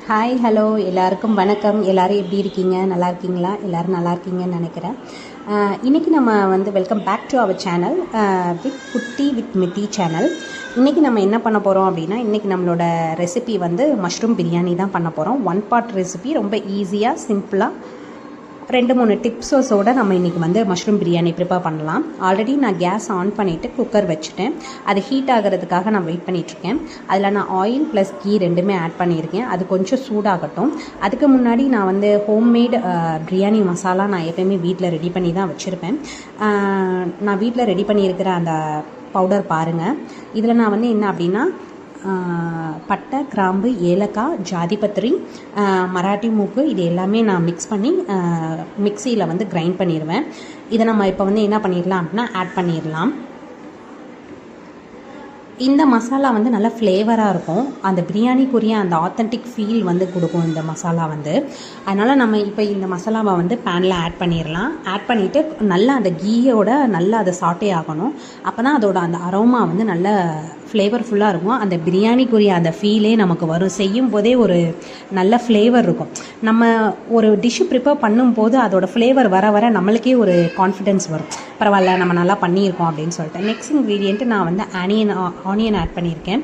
Hi hello எல்லாருக்கும் வணக்கம். எல்லோரும் எப்படி இருக்கீங்க? நல்லா இருக்கீங்களா? எல்லோரும் நல்லா இருக்கீங்கன்னு நினைக்கிறேன். இன்றைக்கி நம்ம welcome back to our channel with Kutty with Mithi channel. இன்றைக்கி நம்ம என்ன பண்ண போகிறோம் அப்படின்னா, இன்றைக்கி நம்மளோட ரெசிபி மஷ்ரூம் பிரியாணி தான் பண்ண போகிறோம். 1 part ரெசிபி, ரொம்ப ஈஸியாக சிம்பிளாக 2-3 டிப்ஸோட நம்ம இன்றைக்கி மஷ்ரூம் பிரியாணி ப்ரிப்பேர் பண்ணலாம். ஆல்ரெடி நான் கேஸ் ஆன் பண்ணிவிட்டு குக்கர் வச்சுட்டேன். அது ஹீட் ஆகிறதுக்காக நான் வெயிட் பண்ணிகிட்ருக்கேன். அதில் நான் ஆயில் ப்ளஸ் கீ ரெண்டுமே ஆட் பண்ணியிருக்கேன். அது கொஞ்சம் சூடாகட்டும். அதுக்கு முன்னாடி நான் ஹோம்மேட் பிரியாணி மசாலா நான் எப்போயுமே வீட்டில் ரெடி பண்ணி தான் வச்சுருப்பேன். நான் வீட்டில் ரெடி பண்ணியிருக்கிற அந்த பவுடர் பாருங்கள். இதில் நான் என்ன அப்படின்னா, பட்டை, கிராம்பு, ஏலக்காய், ஜாதிபத்திரி, மராட்டி மூக்கு, இது எல்லாமே நான் மிக்ஸ் பண்ணி மிக்சியில் கிரைண்ட் பண்ணிடுவேன். இதை நம்ம இப்போ என்ன பண்ணிடலாம் அப்படின்னா ஆட் பண்ணிடலாம். இந்த மசாலா நல்லா ஃப்ளேவராக இருக்கும். அந்த பிரியாணிக்குரிய அந்த ஆத்தென்டிக் ஃபீல் கொடுக்கும் இந்த மசாலா. அதனால் நம்ம இப்போ இந்த மசாலாவை பேனில் ஆட் பண்ணிடலாம். ஆட் பண்ணிவிட்டு நல்லா அந்த கீயோட நல்லா அதை சாட்டே ஆகணும். அப்போ தான் அதோட அந்த அரோமா நல்ல ஃப்ளேவர்ஃபுல்லாக இருக்கும். அந்த பிரியாணிக்குரிய அந்த ஃபீலே நமக்கு வரும். செய்யும் போதே ஒரு நல்ல ஃப்ளேவர் இருக்கும். நம்ம ஒரு டிஷ்ஷு ப்ரிப்பேர் பண்ணும்போது அதோட ஃப்ளேவர் வர வர நம்மளுக்கே ஒரு கான்ஃபிடென்ஸ் வரும். பரவாயில்ல, நம்ம நல்லா பண்ணியிருக்கோம் அப்படின்னு சொல்லிட்டு. நெக்ஸ்ட் இன்க்ரீடியண்ட்டு நான் ஆனியன் ஆட் பண்ணியிருக்கேன்.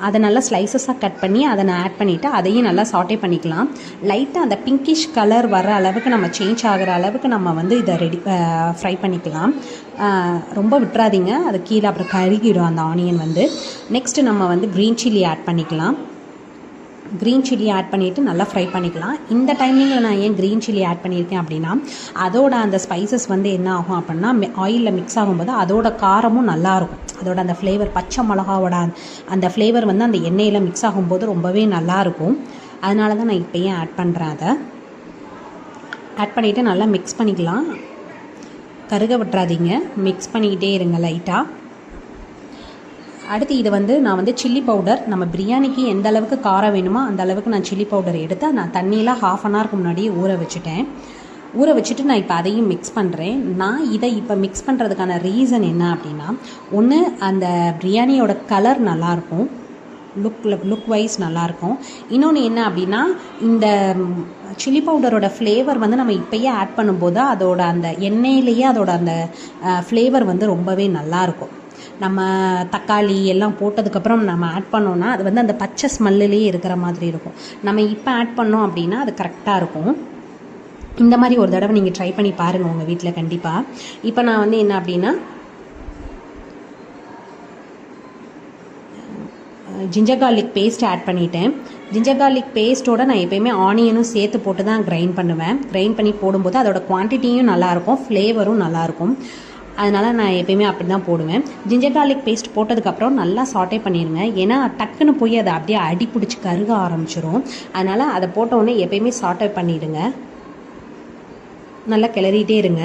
அதை நல்லா ஸ்லைசஸாக கட் பண்ணி அதை நான் ஆட் பண்ணிவிட்டு அதையும் நல்லா சாட்டே பண்ணிக்கலாம். லைட்டாக அந்த பிங்கிஷ் கலர் வர அளவுக்கு நம்ம சேஞ்ச் ஆகிற அளவுக்கு நம்ம இதை ஃப்ரை பண்ணிக்கலாம். ரொம்ப விட்டுறாதீங்க, அது கீழே அப்புறம் கருகிடும் அந்த ஆனியன். நெக்ஸ்ட்டு நம்ம க்ரீன் சில்லி ஆட் பண்ணிக்கலாம். க்ரீன் சில்லி ஆட் பண்ணிவிட்டு நல்லா ஃப்ரை பண்ணிக்கலாம். இந்த டைமிங்கில் நான் ஏன் க்ரீன் சில்லி ஆட் பண்ணியிருக்கேன் அப்படின்னா, அதோட அந்த ஸ்பைசஸ் என்ன ஆகும் அப்படின்னா, ஆயிலில் மிக்ஸ் ஆகும்போது அதோட காரமும் நல்லாயிருக்கும். அதோட அந்த ஃப்ளேவர், பச்சை மிளகாவோட அந்த ஃப்ளேவர் அந்த எண்ணெயில் மிக்ஸ் ஆகும்போது ரொம்பவே நல்லாயிருக்கும். அதனால தான் நான் இப்போ ஏன் ஆட் பண்ணுறேன். அதை ஆட் பண்ணிவிட்டு நல்லா மிக்ஸ் பண்ணிக்கலாம். கருக விட்டுறாதீங்க, மிக்ஸ் பண்ணிக்கிட்டே இருங்க லைட்டாக. அடுத்து இது நான் சில்லி பவுடர், நம்ம பிரியாணிக்கு எந்த அளவுக்கு காரம் வேணுமோ அந்த அளவுக்கு நான் சில்லி பவுடர் எடுத்து நான் தண்ணியில் 1/2 an hourக்கு முன்னாடியே ஊற வச்சுட்டு நான் இப்போ அதையும் மிக்ஸ் பண்ணுறேன். நான் இதை இப்போ மிக்ஸ் பண்ணுறதுக்கான ரீசன் என்ன அப்படின்னா, ஒன்று அந்த பிரியாணியோட கலர் நல்லாயிருக்கும், லுக் வைஸ் நல்லாயிருக்கும். இன்னொன்று என்ன அப்படின்னா, இந்த சில்லி பவுடரோட ஃப்ளேவர் நம்ம இப்போயே ஆட் பண்ணும்போது அதோட அந்த எண்ணெயிலேயே அதோட அந்த ஃப்ளேவர் ரொம்பவே நல்லாயிருக்கும். நம்ம தக்காளி எல்லாம் போட்டதுக்கப்புறம் நம்ம ஆட் பண்ணோன்னா அது அந்த பச்சை ஸ்மெல்லிலே இருக்கிற மாதிரி இருக்கும். நம்ம இப்போ ஆட் பண்ணோம் அப்படின்னா அது கரெக்டாக இருக்கும். இந்த மாதிரி ஒரு தடவை நீங்கள் ட்ரை பண்ணி பாருங்கள் உங்கள் வீட்டில் கண்டிப்பாக. இப்போ நான் என்ன அப்படின்னா, ஜிஞ்சர் கார்லிக் பேஸ்ட் ஆட் பண்ணிட்டேன். ஜிஞ்சர் கார்லிக் பேஸ்ட்டோட நான் எப்போயுமே ஆனியனும் சேர்த்து போட்டு தான் கிரைண்ட் பண்ணுவேன். கிரைண்ட் பண்ணி போடும்போது அதோட குவான்டிட்டியும் நல்லாயிருக்கும், ஃப்ளேவரும் நல்லாயிருக்கும். அதனால் நான் எப்போயுமே அப்படி தான் போடுவேன். ஜிஞ்சர் கார்லிக் பேஸ்ட் போட்டதுக்கப்புறம் நல்லா சாட்டே பண்ணிடுங்க. ஏன்னா டக்குன்னு போய் அதை அப்படியே அடி பிடிச்சி கருக ஆரம்பிச்சிடும். அதனால் அதை போட்டோடனே எப்போயுமே சாட்டே பண்ணிவிடுங்க. நல்லா கிளறிட்டே இருங்க.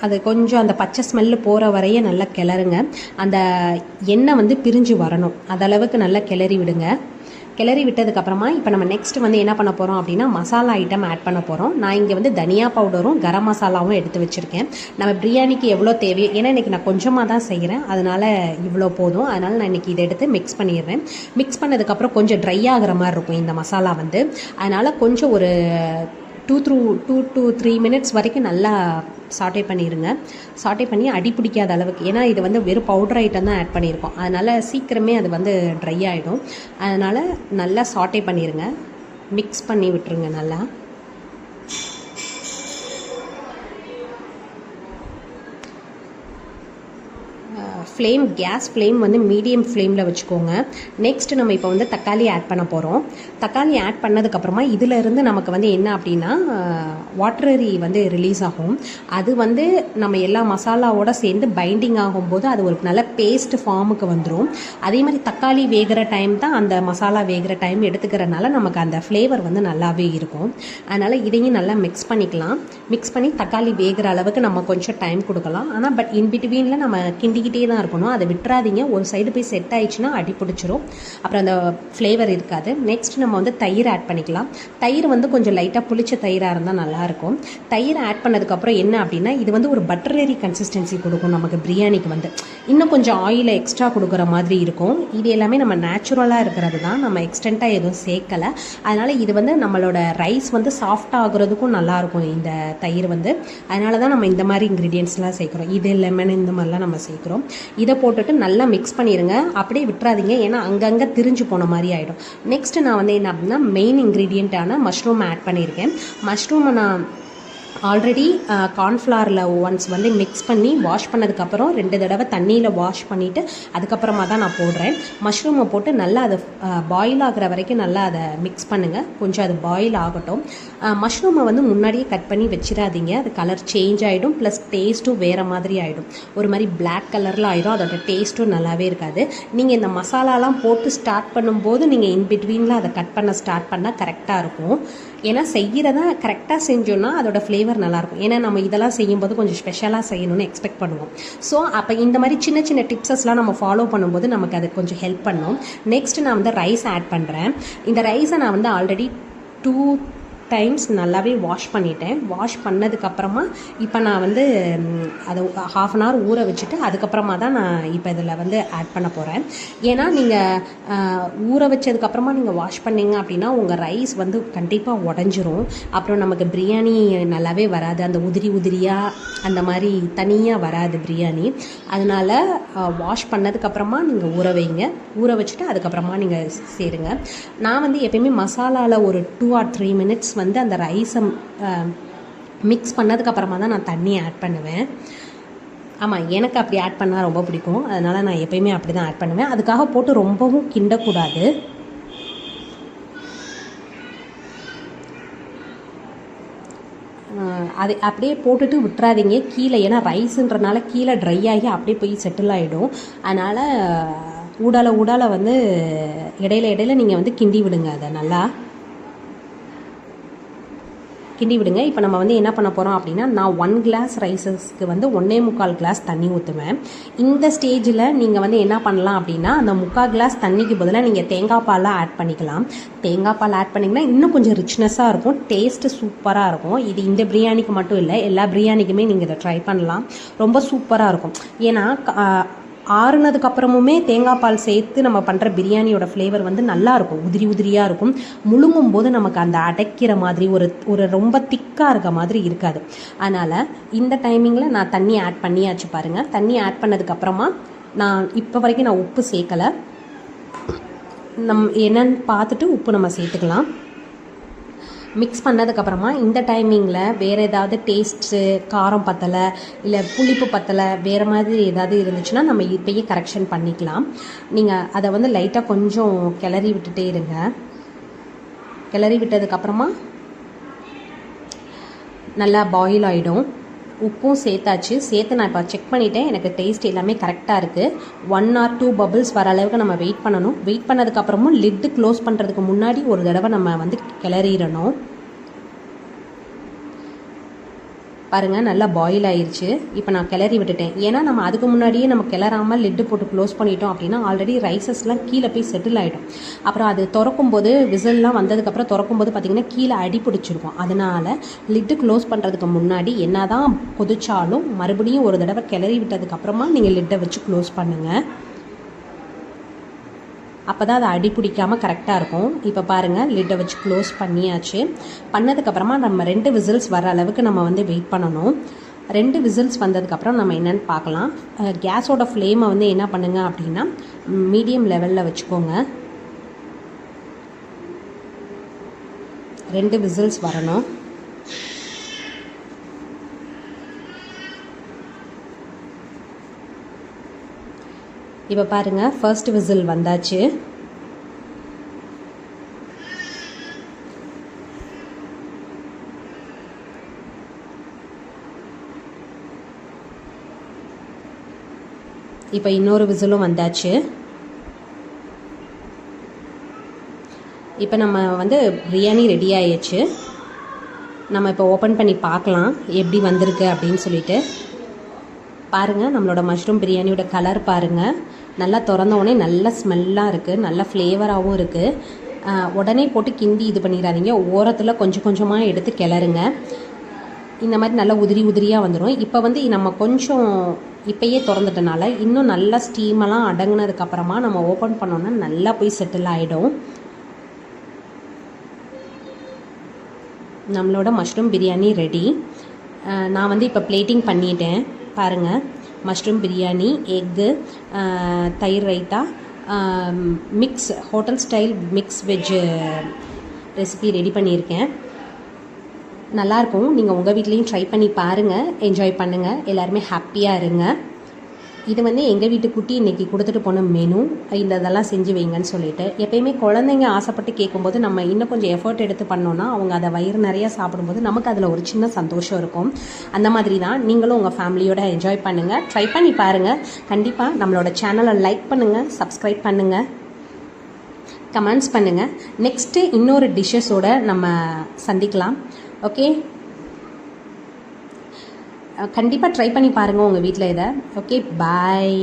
அது கொஞ்சம் அந்த பச்சை ஸ்மெல்லு போகிற வரைய நல்லா கிளறுங்க. அந்த எண்ணெய் பிரிஞ்சு வரணும், அதளவுக்கு நல்லா கிளறி விடுங்க. கிளறி விட்டதுக்கப்புறமா இப்போ நம்ம நெக்ஸ்ட் என்ன பண்ண போகிறோம் அப்படின்னா, மசாலா ஐட்டம் ஆட் பண்ண போகிறோம். நான் இங்கே தனியா பவுடரும் கரம் மசாலாவும் எடுத்து வச்சுருக்கேன். நம்ம பிரியாணிக்கு எவ்வளோ தேவையோ, ஏன்னா இன்றைக்கி நான் கொஞ்சமாக தான் செய்கிறேன், அதனால் இவ்வளோ போதும். அதனால் நான் இன்றைக்கி இதை எடுத்து மிக்ஸ் பண்ணிடுறேன். மிக்ஸ் பண்ணதுக்கப்புறம் கொஞ்சம் ட்ரை ஆகிற மாதிரி இருக்கும் இந்த மசாலா. அதனால் கொஞ்சம் ஒரு 2 to 3 minutes வரைக்கும் நல்லா சாட்டே பண்ணிடுங்க. சாட்டே பண்ணி அடி பிடிக்காத அளவுக்கு, ஏன்னா இது வெறும் பவுடர் ஐட்டம் தான் ஆட் பண்ணியிருக்கோம். அதனால் சீக்கிரமே அது ட்ரை ஆகிடும். அதனால் நல்லா சாட்டே பண்ணிடுங்க, மிக்ஸ் பண்ணி விட்டுருங்க நல்லா. கேஸ் ஃப்ளேம் மீடியம் ஃப்ளேமில் வச்சுக்கோங்க. நெக்ஸ்ட் நம்ம இப்போ தக்காளி ஆட் பண்ண போகிறோம். தக்காளி ஆட் பண்ணதுக்கப்புறமா இதிலேருந்து நமக்கு என்ன அப்படின்னா வாட்டரி ரிலீஸ் ஆகும். அது நம்ம எல்லா மசாலாவோடு சேர்ந்து பைண்டிங் ஆகும்போது அது ஒரு நல்ல பேஸ்ட் ஃபார்முக்கு வந்துடும். அதே மாதிரி தக்காளி வேகிற டைம் தான் அந்த மசாலா வேகிற டைம் எடுத்துக்கிறனால நமக்கு அந்த ஃப்ளேவர் நல்லாவே இருக்கும். அதனால் இதையும் நல்லா மிக்ஸ் பண்ணிக்கலாம். மிக்ஸ் பண்ணி தக்காளி வேகிற அளவுக்கு நம்ம கொஞ்சம் டைம் கொடுக்கலாம். ஆனால் பட் இன்பிட்வீனில் நம்ம கிண்டிக்கிட்டே தான் இருக்கணும். அதை விட்டுறாதீங்க. ஒரு சைடு போய் செட் ஆயிடுச்சுன்னா அடி பிடிச்சிரும், அப்புறம் அந்த ஃப்ளேவர் இருக்காது. நெக்ஸ்ட் நம்ம நம்ம வந்து தயிர் ஆட் பண்ணிக்கலாம். தயிர் வந்து கொஞ்சம் லைட்டாக புளிச்ச தயிராக இருந்தால் நல்லாயிருக்கும். தயிர் ஆட் பண்ணதுக்கப்புறம் என்ன அப்படின்னா இது வந்து ஒரு பட்டரரி கன்சிஸ்டன்சி கொடுக்கும் நமக்கு பிரியாணிக்கு வந்து. இன்னும் கொஞ்சம் ஆயிலை எக்ஸ்ட்ரா கொடுக்குற மாதிரி இருக்கும். இது எல்லாமே நம்ம நேச்சுரலாக இருக்கிறது தான், நம்ம எக்ஸ்டெண்ட்டாக எதுவும் சேர்க்கலை. அதனால் இது வந்து நம்மளோட ரைஸ் வந்து சாஃப்டாக ஆகுறதுக்கும் நல்லாயிருக்கும் இந்த தயிர் வந்து. அதனால தான் நம்ம இந்த மாதிரி இன்க்ரீடியன்ட்ஸ்லாம் சேர்க்குறோம். இது லெமன் இந்த மாதிரிலாம் நம்ம சேர்க்குறோம். இதை போட்டுட்டு நல்லா மிக்ஸ் பண்ணிடுங்க. அப்படியே விட்டுறாதீங்க, ஏன்னா அங்கங்கே திரிஞ்சு போன மாதிரி ஆகிடும். நெக்ஸ்ட்டு நான் வந்து என்ன அப்படின்னா மெயின் இன்க்ரீடியண்ட்டான மஷ்ரூம் ஆட் பண்ணியிருக்கேன். மஷ்ரூமை நான் ஆல்ரெடி கார்ன்ஃப்ளவரில் ஒன்ஸ் வந்து மிக்ஸ் பண்ணி வாஷ் பண்ணதுக்கப்புறம் 2 தடவை தண்ணியில் வாஷ் பண்ணிவிட்டு அதுக்கப்புறமா தான் நான் போடுறேன். மஷ்ரூமை போட்டு நல்லா அதை பாயில் ஆகிற வரைக்கும் நல்லா அதை மிக்ஸ் பண்ணுங்கள். கொஞ்சம் அது பாயில் ஆகட்டும். மஷ்ரூமை வந்து முன்னாடியே கட் பண்ணி வச்சிடாதீங்க, அது கலர் சேஞ்ச் ஆகிடும். ப்ளஸ் டேஸ்ட்டும் வேறு மாதிரி ஆகிடும், ஒரு மாதிரி பிளாக் கலரில் ஆகிடும். அதோட டேஸ்ட்டும் நல்லாவே இருக்காது. நீங்கள் இந்த மசாலாலாம் போட்டு ஸ்டார்ட் பண்ணும்போது நீங்கள் இன்பிட்வீனில் அதை கட் பண்ண ஸ்டார்ட் பண்ணால் கரெக்டாக இருக்கும். ஏன்னா செய்கிறத கரெக்டாக செஞ்சோன்னா அதோட ஃப்ளேவர் நல்லாயிருக்கும். ஏன்னா நம்ம இதெல்லாம் செய்யும்போது கொஞ்சம் ஸ்பெஷலாக செய்யணும்னு எக்ஸ்பெக்ட் பண்ணுவோம். ஸோ அப்போ இந்த மாதிரி சின்ன சின்ன டிப்ஸஸ்லாம் நம்ம ஃபாலோ பண்ணும்போது நமக்கு அது கொஞ்சம் ஹெல்ப் பண்ணும். நெக்ஸ்ட்டு நான் வந்து ரைஸ் ஆட் பண்ணுறேன். இந்த ரைஸை நான் வந்து ஆல்ரெடி 2 டைம்ஸ் நல்லாவே வாஷ் பண்ணிட்டேன். வாஷ் பண்ணதுக்கப்புறமா இப்போ நான் வந்து அதை ½ அன் ஹவர் ஊற வச்சுட்டு அதுக்கப்புறமா தான் நான் இப்போ இதில் வந்து ஆட் பண்ண போகிறேன். ஏன்னா நீங்கள் ஊற வச்சதுக்கப்புறமா நீங்கள் வாஷ் பண்ணிங்க அப்படின்னா உங்கள் ரைஸ் வந்து கண்டிப்பாக உடஞ்சிரும். அப்புறம் நமக்கு பிரியாணி நல்லாவே வராது, அந்த உதிரியாக அந்த மாதிரி தனியாக வராது பிரியாணி. அதனால் வாஷ் பண்ணதுக்கப்புறமா நீங்கள் ஊற வைங்க. ஊற வச்சுட்டு அதுக்கப்புறமா நீங்கள் சேருங்க. நான் வந்து எப்பயுமே மசாலாவில் ஒரு 2 or 3 minutes வந்து அந்த ரைஸை மிக்ஸ் பண்ணதுக்கப்புறமா தான் நான் தண்ணி ஆட் பண்ணுவேன். ஆமாம், எனக்கு அப்படி ஆட் பண்ணால் ரொம்ப பிடிக்கும். அதனால் நான் எப்பயுமே அப்படி தான் ஆட் பண்ணுவேன். அதுக்காக போட்டு ரொம்பவும் கிண்டக்கூடாது. அது அப்படியே போட்டுட்டு விட்டுறாதீங்க கீழே, ஏன்னா ரைஸுன்றனால கீழே ட்ரை ஆகி அப்படியே போய் செட்டில் ஆகிடும். அதனால் ஊடால வந்து இடையில நீங்கள் வந்து கிண்டி விடுங்க, அதை நல்லா கிண்டி விடுங்க. இப்போ நம்ம வந்து என்ன பண்ண போகிறோம் அப்படின்னா நான் 1 கிளாஸ் ரைஸஸ்க்கு வந்து 1.25 கிளாஸ் தண்ணி ஊற்றுவேன். இந்த ஸ்டேஜில் நீங்கள் வந்து என்ன பண்ணலாம் அப்படின்னா அந்த 3/4 கிளாஸ் தண்ணிக்கு பதிலாக நீங்கள் தேங்காய் பாலாக ஆட் பண்ணிக்கலாம். தேங்காய் பால் ஆட் பண்ணிங்கன்னா இன்னும் கொஞ்சம் ரிச்னஸாக இருக்கும், டேஸ்ட்டு சூப்பராக இருக்கும். இது இந்த பிரியாணிக்கு மட்டும் இல்லை, எல்லா பிரியாணிக்குமே நீங்கள் இதை ட்ரை பண்ணலாம். ரொம்ப சூப்பராக இருக்கும். ஏன்னா ஆறுனதுக்கப்புறமுமே தேங்காய் பால் சேர்த்து நம்ம பண்ணுற பிரியாணியோட ஃப்ளேவர் வந்து நல்லாயிருக்கும், உதிரியாக இருக்கும். முழுங்கும் போது நமக்கு அந்த அடைக்கிற மாதிரி ஒரு ரொம்ப திக்காக இருக்க மாதிரி இருக்காது. அதனால் இந்த டைமிங்கில் நான் தண்ணி ஆட் பண்ணியாச்சு பாருங்கள். தண்ணி ஆட் பண்ணதுக்கப்புறமா நான் இப்போ வரைக்கும் நான் உப்பு சேர்க்கலை. என்னன்னு பார்த்துட்டு உப்பு நம்ம சேர்த்துக்கலாம். மிக்ஸ் பண்ணதுக்கப்புறமா இந்த டைமிங்கில் வேறு ஏதாவது டேஸ்ட்டு காரம் பத்தலை இல்லை புளிப்பு பத்தலை வேறு மாதிரி ஏதாவது இருந்துச்சுன்னா நம்ம இப்போயே கரெக்ஷன் பண்ணிக்கலாம். நீங்கள் அதை வந்து லைட்டாக கொஞ்சம் கிளறி விட்டுட்டே இருங்க. கிளறி விட்டதுக்கப்புறமா நல்லா பாயில் ஆகிடும். உப்பும் சேர்த்து நான் இப்போ செக் பண்ணிவிட்டேன். எனக்கு டேஸ்ட் எல்லாமே கரெக்டாக இருக்குது. 1 or 2 பபிள்ஸ் வர அளவுக்கு நம்ம வெயிட் பண்ணணும். வெயிட் பண்ணதுக்கப்புறமும் லிட்டு க்ளோஸ் பண்ணுறதுக்கு முன்னாடி ஒரு தடவை நம்ம வந்து கிளறிடணும். பாருங்கள், நல்லா பாயில் ஆயிடுச்சு. இப்போ நான் கிளறி விட்டுட்டேன். ஏன்னா நம்ம அதுக்கு முன்னாடியே நம்ம கிளறாமல் லிட்டு போட்டு க்ளோஸ் பண்ணிட்டோம் அப்படின்னா ஆல்ரெடி ரைஸஸ்லாம் கீழே போய் செட்டில் ஆகிடும். அப்புறம் அது திறக்கும்போது விசில்லாம் வந்ததுக்கப்புறம் திறக்கும்போது பார்த்திங்கன்னா கீழே அடி பிடிச்சிருக்கும். அதனால் லிட்டு க்ளோஸ் பண்ணுறதுக்கு முன்னாடி என்ன தான் கொதிச்சாலும் மறுபடியும் ஒரு தடவை கிளறி விட்டதுக்கப்புறமா நீங்கள் லிட்டை வச்சு க்ளோஸ் பண்ணுங்கள். அப்போ தான் அது அடி பிடிக்காமல் கரெக்டாக இருக்கும். இப்போ பாருங்கள், லிட்டை வச்சு க்ளோஸ் பண்ணியாச்சு. பண்ணதுக்கப்புறமா நம்ம 2 விசில்ஸ் வர அளவுக்கு நம்ம வந்து வெயிட் பண்ணணும். 2 விசில்ஸ் வந்ததுக்கப்புறம் நம்ம என்னென்னு பார்க்கலாம். கேஸோட ஃப்ளேமை வந்து என்ன பண்ணுங்க அப்படின்னா மீடியம் லெவலில் வச்சுக்கோங்க. 2 விசில்ஸ் வரணும். இப்போ பாருங்கள், ஃபர்ஸ்ட் விசில் வந்தாச்சு. இப்போ இன்னொரு விசிலும் வந்தாச்சு. இப்போ நம்ம வந்து பிரியாணி ரெடி ஆயிடுச்சு. நம்ம இப்போ ஓப்பன் பண்ணி பார்க்கலாம் எப்படி வந்திருக்கு அப்படின்னு சொல்லிட்டு. பாருங்கள், நம்மளோட மஷ்ரூம் பிரியாணியோட கலர் பாருங்கள். நல்லா திறந்த உடனே நல்ல ஸ்மெல்லாக இருக்குது, நல்ல ஃப்ளேவராகவும் இருக்குது. உடனே போட்டு கிண்டி இது பண்ணிடாதீங்க. ஓரத்தில் கொஞ்சம் கொஞ்சமாக எடுத்து கிளறுங்க. இந்த மாதிரி நல்லா உதிரியாக வந்துடும். இப்போ வந்து நம்ம கொஞ்சம் இப்போயே திறந்துட்டனால இன்னும் நல்லா ஸ்டீமெல்லாம் அடங்கினதுக்கப்புறமா நம்ம ஓப்பன் பண்ணோன்னா நல்லா போய் செட்டில் ஆகிடும். நம்மளோட மஷ்ரூம் பிரியாணி ரெடி. நான் வந்து இப்போ பிளேட்டிங் பண்ணிட்டேன் பாருங்கள். மஷ்ரூம் பிரியாணி, எக்கு, தயிர் raita, mix hotel style mix veg recipe ready பண்ணியிருக்கேன். நல்லாயிருக்கும். நீங்கள் உங்கள் வீட்லேயும் ட்ரை பண்ணி பாருங்கள், என்ஜாய் பண்ணுங்கள், எல்லாருமே ஹாப்பியாக இருங்க. இது வந்து எங்கள் வீட்டு குட்டி இன்றைக்கி கொடுத்துட்டு போன மெனு. இதெல்லாம் செஞ்சு வைங்கன்னு சொல்லிட்டு, எப்பயுமே குழந்தைங்க ஆசைப்பட்டு கேட்கும்போது நம்ம இன்னும் கொஞ்சம் எஃபர்ட் எடுத்து பண்ணோன்னா அவங்க அதை வயிறு நிறையா சாப்பிடும்போது நமக்கு அதில் ஒரு சின்ன சந்தோஷம் இருக்கும். அந்த மாதிரி தான் நீங்களும் உங்கள் ஃபேமிலியோடு என்ஜாய் பண்ணுங்கள், ட்ரை பண்ணி பாருங்கள். கண்டிப்பாக நம்மளோட சேனலை லைக் பண்ணுங்கள், சப்ஸ்கிரைப் பண்ணுங்கள், கமெண்ட்ஸ் பண்ணுங்கள். நெக்ஸ்ட்டு இன்னொரு டிஷ்ஷஸோடு நம்ம சந்திக்கலாம். ஓகே, கண்டிப்பாக ட்ரை பண்ணி பாருங்கள் உங்கள் வீட்டில் இதை. ஓகே, பாய்.